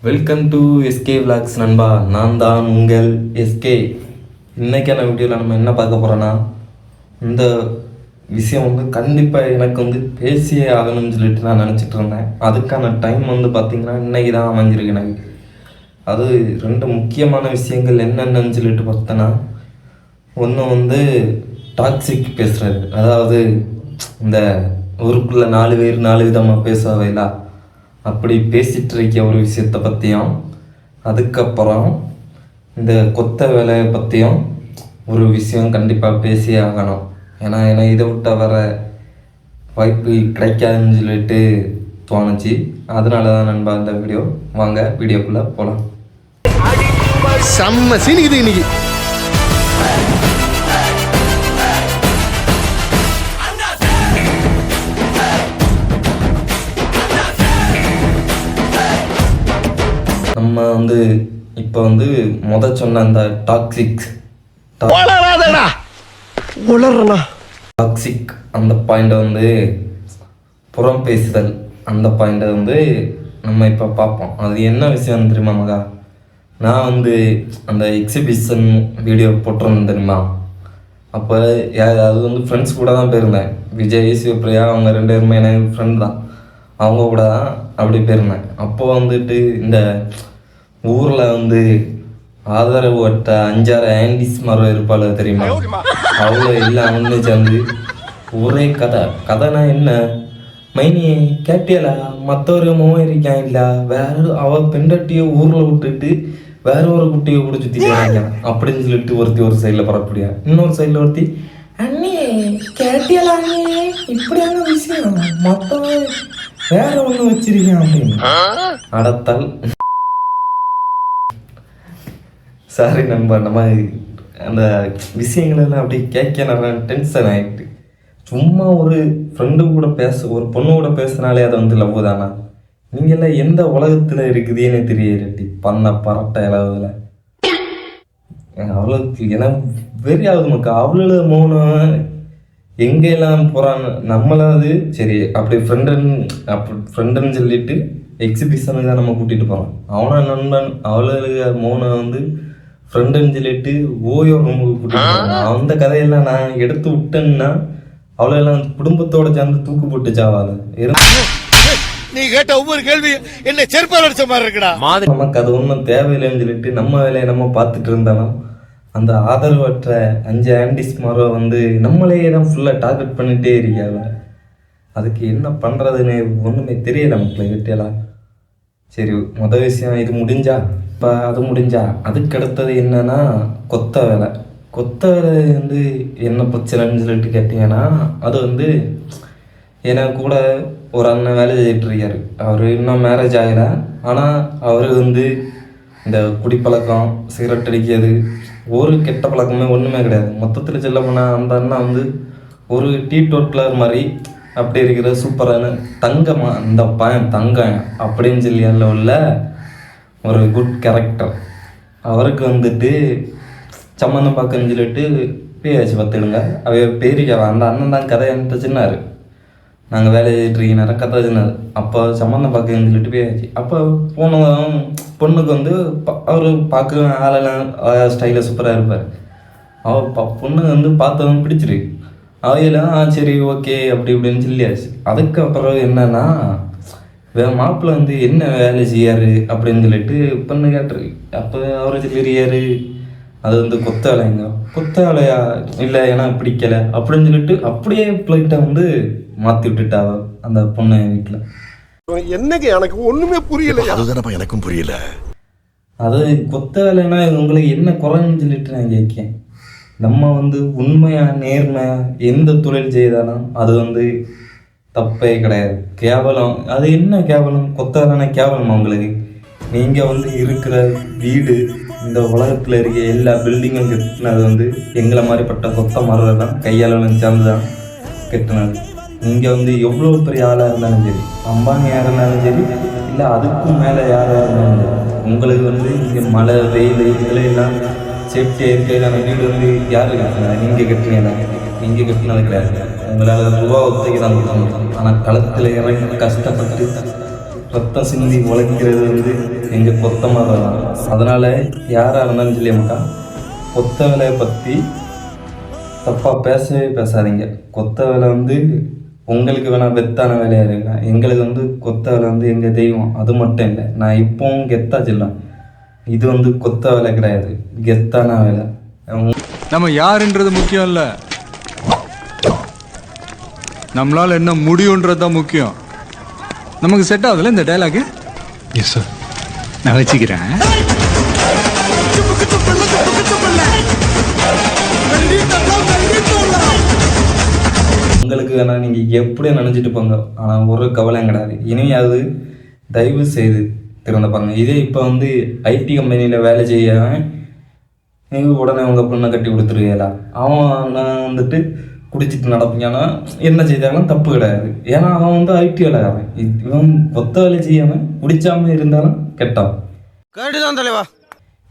Welcome to SK vlogs நண்பா. நான் தான் உங்கள் எஸ்கே. இன்றைக்கான வீடியோவில் நம்ம என்ன பார்க்க போகிறோன்னா, இந்த விஷயம் கண்டிப்பாக எனக்கு பேசியே ஆகணும்னு சொல்லிட்டு நான் நினச்சிட்டு இருந்தேன். அதுக்கான டைம் பார்த்திங்கன்னா இன்றைக்கி தான் அமைஞ்சிருக்கு எனக்கு. அது ரெண்டு முக்கியமான விஷயங்கள் என்னென்னு சொல்லிட்டு பார்த்தோன்னா, ஒன்று டாக்ஸிக் பேசுகிறது, அதாவது இந்த ஊருக்குள்ளே 4 பேர் 4 விதமாக பேசவைலா அப்படி பேசிகிட்டு இருக்க ஒரு விஷயத்தை பற்றியும், அதுக்கப்புறம் இந்த கொத்த வேலையை பற்றியும் ஒரு விஷயம் கண்டிப்பாக பேசியே ஆகணும். ஏன்னா இதை விட்ட வர வாய்ப்பு கிடைக்காதுன்னு சொல்லிட்டு தோணுச்சு. அதனால தான் நண்பா இந்த வீடியோ. வாங்க வீடியோக்குள்ளே போகலாம். செம்ம சீனிக்குது இன்னைக்கு. நம்ம இப்போ சொன்ன அந்த டாக்ஸிக் அந்த பாயிண்ட்டை புறம் பேசுதல் அந்த பாயிண்ட்டை நம்ம இப்போ பார்ப்போம். அது என்ன விஷயம் தெரியுமா மகா? நான் அந்த எக்ஸிபிஷன் வீடியோ போட்டிருந்தேன் தெரியுமா? அப்போ அது ஃப்ரெண்ட்ஸ் கூட தான் போயிருந்தேன். விஜய், சிவப்பிரியா அவங்க 2 பேருமே எனக்கு ஃப்ரெண்ட் தான். அவங்க கூட தான் அப்படி போயிருந்தேன். அப்போது இந்த ஊரில் ஆதரவு வட்ட 5-6 ஆண்டிஸ் மரம் இருப்பாள் தெரியுமா? அவ்வளோ எல்லாம் சேர்ந்து ஒரே கதைனா என்ன மைனி கேட்டியலா, மற்றவரு மோகம் இருக்கான் இல்லை, வேற அவள் பெண்டட்டியை ஊரில் விட்டுட்டு வேற ஒரு குட்டியை கூட சுற்றிட்டு அப்படின்னு சொல்லிட்டு ஒரு சைடில் பரப்படியா, இன்னொரு சைடில் ஒருத்தி அண்ணே கேட்டியலா இப்படியான விஷயம் மற்றவன் வேற ஒன்று வச்சிருக்கேன் அப்படின்னு அடத்தால். சாரி நண்பா, நம்ம அந்த விஷயங்களெல்லாம் அப்படி கேட்க நான் டென்ஷன் ஆகிட்டு. சும்மா ஒரு ஃப்ரெண்டு கூட ஒரு பொண்ணு கூட பேசுனாலே அது லவ் தானா? நீங்கள்லாம் எந்த உலகத்தில் இருக்குதுன்னு தெரியட்டி பண்ண பரட்ட அளவில் அவ்வளோக்கு எனக்கு வெறியாகுது மக்கா. அவ்வளோ மௌனம் எங்கெல்லாம் போகிறான்னு நம்மளாவது சரி அப்படி ஃப்ரெண்டுன்னு சொல்லிட்டு எக்ஸிபிஷனுக்கு தான் நம்ம கூட்டிகிட்டு போகிறோம். அவனை நண்பன் அவ்வளோ மௌனம் ஃப்ரெண்டுன்னு சொல்லிட்டு ஓயோ ரூமுக்கு கூட்டிகிட்டு போகிறான். அந்த கதையெல்லாம் நான் எடுத்து விட்டேன்னா அவ்வளோலாம் குடும்பத்தோட சேர்ந்து தூக்கு போட்டு சாவால நீ கேட்ட ஒவ்வொரு கேள்வி என்ன செருப்பால் அடிச்ச மாதிரி இருக்குடா. நமக்கு அது ஒன்றும் தேவையில்லைன்னு சொல்லிட்டு நம்ம வேலையை நம்ம பார்த்துட்டு இருந்தாலும் அந்த ஆதரவற்ற 5 ஆண்டிஸ் மரம் நம்மளையே தான் ஃபுல்லாக டார்கெட் பண்ணிகிட்டே இருக்காங்க. அதுக்கு என்ன பண்ணுறதுன்னு ஒன்றுமே தெரியல மக்களை கிட்டேலாம். சரி, முதல் விஷயம் இது முடிஞ்சா, இப்போ அது முடிஞ்சா அதுக்கு அடுத்தது என்னன்னா கொத்த வேலை. கொத்த வேலை என்ன பிரச்சனைன்னு சொல்லிட்டு கேட்டிங்கன்னா, அது எனக்கு கூட ஒரு அண்ணன் வேலை செய்துட்டு இருக்காரு. அவர் இன்னும் மேரேஜ் ஆகலை. ஆனால் அவர் இந்த குடிப்பழக்கம், சிகரெட் அடிக்கிறது, ஒரு கெட்ட பழக்கமே ஒன்றுமே கிடையாது. மொத்தத்தில் சொல்ல போனால் அந்த அண்ணன் ஒரு டீடோட்டலர் மாதிரி அப்படி இருக்கிற சூப்பரான தங்கம்மா, அந்த பையன் தங்கம் அப்படின்னு சொல்லி அதில் உள்ள ஒரு குட் கேரக்டர். அவருக்கு சம்மந்தம் பார்க்கன்னு சொல்லிட்டு பேயாச்சு பார்த்துடுங்க. அவைய பேரிக்கவா அந்த அண்ணன் தான் கதை என்கிட்ட சின்னார். நாங்கள் வேலை செய்துட்டு இருக்கீங்க கதை சின்னார். அப்போ சம்மந்தம் பார்க்கன்னு சொல்லிட்டு பேயாச்சு. அப்போ போனதும் பொண்ணுக்கு அவர் பார்க்க ஆளெல்லாம் ஸ்டைலாக சூப்பராக இருப்பார். அவர் பொண்ணு பார்த்தவங்க பிடிச்சிருக்கு. அவையெல்லாம் சரி ஓகே அப்படி இப்படின்னு சொல்லியாச்சு. அதுக்கப்புறம் என்னன்னா மாப்பிள்ளை என்ன வேலை செய்யாரு அப்படின்னு சொல்லிட்டு பொண்ணு கேட்டுருக்கு. அப்போ அவரை சொல்லியாரு அது கொத்த வேலைங்க. கொத்த வேலையா இல்லை ஏன்னா பிடிக்கலை அப்படின்னு சொல்லிட்டு அப்படியே பிளைட்டை மாற்றி விட்டுட்டா அந்த பொண்ணு வீட்டில். என்னங்க எனக்கு ஒன்றுமே புரியல. அதுதானப்பா எனக்கும் புரியல. அது கொத்த வேலைன்னா உங்களுக்கு என்ன குறைன்னு சொல்லிட்டு நான் கேட்கேன். நம்ம உண்மையாக நேர்மையாக எந்த தொழில் செய்தாலும் அது தப்பே கிடையாது. கேவலம் அது என்ன கேவலம்? கொத்த வேலைன்னா கேவலமா உங்களுக்கு? நீங்கள் இருக்கிற வீடு, இந்த உலகத்தில் இருக்க எல்லா பில்டிங்கும் கட்டினது எங்களை மாதிரிப்பட்ட கொத்த மரம் தான் கையாளர்களும் சேர்ந்து தான் கட்டினது. நீங்கள் எவ்வளோ பெரிய ஆளாக இருந்தாலும் சரி, அம்பானி யாராக இருந்தாலும் சரி, இல்லை அதுக்கும் மேலே யாராக இருந்தாலும் சரி, உங்களுக்கு இங்கே மழை வெயில் இதுலாம் சேஃப்டியாக இருக்கிறதான வீடு யார் கட்டினா? நீங்கள் கட்டினீங்க. நீங்கள் கட்டினது கிடையாது. உங்களால் ரூபா ஒத்தைக்கு தான் கொடுக்கணும். ஆனால் களத்தில் இறங்கி கஷ்டப்பட்டு ரத்தம் சிந்தி உழைக்கிறது வந்து எங்கள் கொத்த மரம் தான். அதனால் யாராக இருந்தாலும் சொல்லி மக்கா கொத்த வேலையை பற்றி தப்பாக பேசவே பேசாதீங்க. கொத்த வேலை வந்து உங்களுக்கு வேணால் வெத்தான வேலையாக இருக்கலாம், எங்களுக்கு வந்து கொத்த வேலை வந்து எங்கள் தெய்வம். அது மட்டும் இல்லை, நான் இப்போவும் கெத்தா சொல்லேன், இது வந்து கொத்த வேலை கிடையாது, கெத்தான வேலை. நம்ம யாருன்றது முக்கியம் இல்லை, நம்மளால என்ன முடியுன்றது தான் முக்கியம். நமக்கு செட் ஆகுதுல்ல இந்த டைலாக்? எஸ் சார், நான் வச்சுக்கிறேன். உங்களுக்கு வேணால் நீங்கள் எப்படி நினச்சிட்டு போங்க, ஆனால் ஒரு கவலையும் கிடையாது. இனியாவது தயவு செய்து திறந்த பாருங்க. இதே இப்போ வந்து ஐடி கம்பெனியில் வேலை செய்ய நீங்கள் உடனே உங்கள் பொண்ணை கட்டி கொடுத்துருவீங்களா? அவன் நான் வந்துட்டு குடிச்சிட்டு நடப்பீங்கன்னா என்ன செய்தாலும் தப்பு கிடையாது. ஏன்னா அவன் வந்து ஐடி வேலைக்காரன். இவன் கொத்த வேலை செய்யாமல் குடித்தாமல் இருந்தாலும் கெட்டான். கேட்டுதான் தலைவா.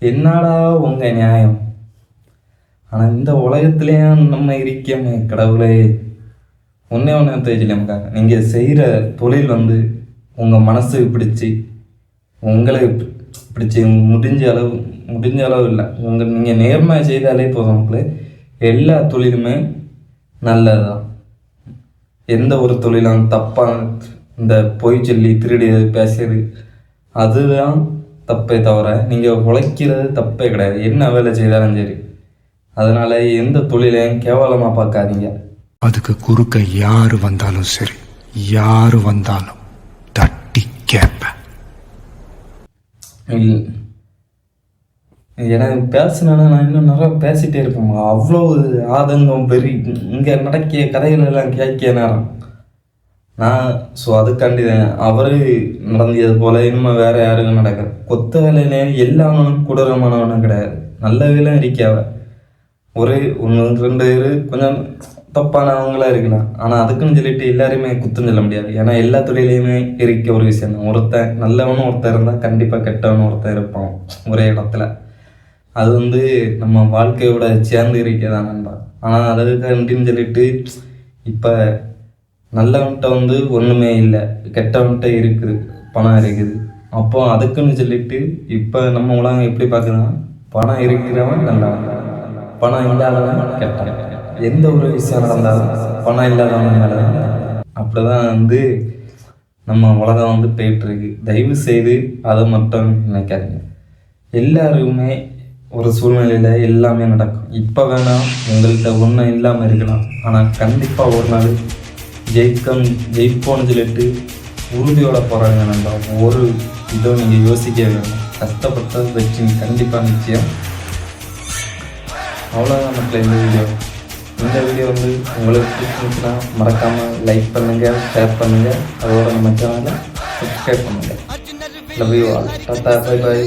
என்னடா உங்கள் நியாயம்? ஆனால் இந்த உலகத்துலேயும் நம்ம இருக்கமே கடவுளே. ஒன்றே தெரிஞ்சில்லையாக்கா, நீங்கள் செய்கிற தொழில் வந்து உங்கள் மனசுக்கு பிடிச்சி உங்களுக்கு பிடிச்சி முடிஞ்ச அளவு இல்லை, நீங்கள் நேர்மையாக செய்தாலே போதும். மக்களே, எல்லா தொழிலுமே நல்லது தான். எந்த ஒரு தொழிலும் தப்பாக இந்த பொய் சொல்லி திருடி பேசுறது அதுதான் தப்பே தவிர நீங்கள் உழைக்கிறது தப்பே கிடையாது. என்ன வேலை செய்தாலும் சரி. அதனால் எந்த தொழிலையும் கேவலமாக பார்க்காதீங்க. அதுக்கு குறுக்க யாரு வந்தாலும் சரி, யாரு வந்தாலும் தட்டி கேட்பேன். எனக்கு பேசினா நான் இன்னும் நிறைய பேசிகிட்டே இருப்பேன். அவ்வளோ ஆதங்கம் பெரிய இங்கே நடக்கிய கதைகள் எல்லாம் கேட்க நேரம் நான் அதுக்காண்டி அவர் நடந்தது போல் இன்னும் வேறு யாருக்கும் நடக்காது. கொத்த வேலையிலே எல்லாவனும் கொடூரமானவனும் கிடையாது, நல்ல வேலையும் இருக்காவ. ஒரு 1-2 பேர் கொஞ்சம் தப்பானவங்களாக இருக்கலாம். ஆனால் அதுக்குன்னு சொல்லிட்டு எல்லாரையுமே குத்தம் சொல்ல முடியாது. ஏன்னா எல்லா தொழிலையுமே இருக்க ஒரு விஷயம் தான். ஒருத்தன் நல்லவனும் ஒருத்தர் இருந்தால் கண்டிப்பாக கெட்டவனும் ஒருத்தர் இருப்பான் ஒரே இடத்துல. அது வந்து நம்ம வாழ்க்கையோட சேர்ந்து இருக்கதான் நண்பா. ஆனால் அதுக்குன்னு சொல்லிட்டு இப்போ நல்லவன்கிட்ட வந்து ஒன்றுமே இல்லை, கெட்டவன்கிட்ட இருக்குது, பணம் இருக்குது. அப்போ அதுக்குன்னு சொல்லிட்டு இப்போ நம்ம உலகம் எப்படி பார்க்குதுன்னா, பணம் இருக்கிறவன் நல்லவன், பணம் இல்லாதவன் கெட்டவன். எந்த ஒரு விஷயம் நடந்தாலும் பணம் இல்லாதவன் மேலே அப்படிதான் வந்து நம்ம உலகம் வந்து போயிட்டுருக்கு. தயவு செய்து அதை மட்டும் நினைக்காதீங்க. எல்லாருமே ஒரு சூழ்நிலையில் எல்லாமே நடக்கும். இப்போ வேணால் உங்கள்கிட்ட ஒன்றும் இல்லாமல் இருக்கலாம், ஆனால் கண்டிப்பாக ஒரு நாள் ஜெயிப்போன்னு சொல்லிட்டு உறுதியோட போகிறாங்க நண்பா. ஒரு இதோ நீங்கள் யோசிக்க வேணும். கஷ்டப்பட்ட வெற்றி கண்டிப்பாக நிச்சயம். அவ்வளோதான் மக்களே இந்த வீடியோ வந்து உங்களுக்கு பிடிச்சிருந்துச்சுன்னா மறக்காமல் லைக் பண்ணுங்கள், ஷேர் பண்ணுங்கள், அதோட நம்ம சேனலை சப்ஸ்கிரைப் பண்ணுங்கள். Love you all. Tata, bye by.